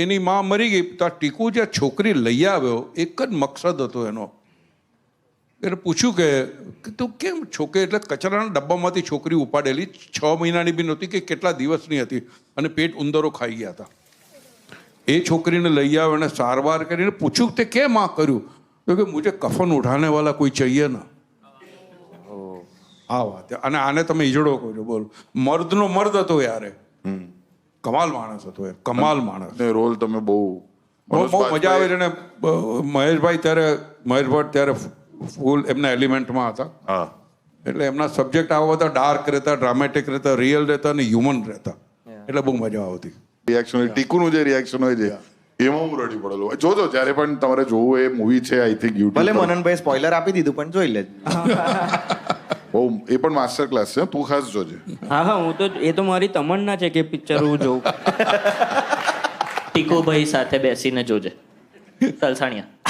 એની માં મરી ગઈ તો આ ટીકુ જે છોકરી લઈ આવ્યો એક જ મકસદ હતો એનો. એટલે પૂછ્યું કે તું કેમ છોકરી, એટલે કચરાના ડબ્બામાંથી છોકરી ઉપાડેલી 6 મહિનાની બી નહોતી કે કેટલા દિવસની હતી અને પેટ ઉંદરો ખાઈ ગયા હતા. એ છોકરીને લઈ આવ્યો અને સારવાર કરીને પૂછ્યું તે કેમ આ કર્યું, તો કે મુझे કફન ઉઠાને વાળા કોઈ चाहिए ના. આ વાત. અને આને તમે ઈજડો કહો છો, બોલો. મર્દનો મર્દ હતો યારે. કમાલ માણસ હતો યાર, કમાલ માણસ. રોલ તમે બહુ મજા આવે છે. અને મહેશભાઈ ત્યારે ફૂલ એમના એલિમેન્ટમાં હતા. એટલે એમના સબ્જેક્ટ આવા બધા ડાર્ક રહેતા, ડ્રામેટિક રહેતા, રિયલ રહેતા અને હ્યુમન રહેતા. એટલે બહુ મજા આવતી. રિએક્શન, ટીકુનું જે રિએક્શન હોય છે એમાં હું રડી પડેલો. જોજો જ્યારે પણ તમારે જોવું એ મૂવી છે, આઈ થિંક યુટ્યુબ. ભલે મનનભાઈ સ્પોઇલર આપી દીધું પણ જોઈ લેજો. બહુ એ પણ માસ્ટર ક્લાસ છે, તું ખાસ જોજે. હા હું તો, એ તો મારી તમન્ના છે કે પિક્ચર હું જોઉં. ટીકુભાઈ સાથે બેસીને જોજે. તલસાણિયા.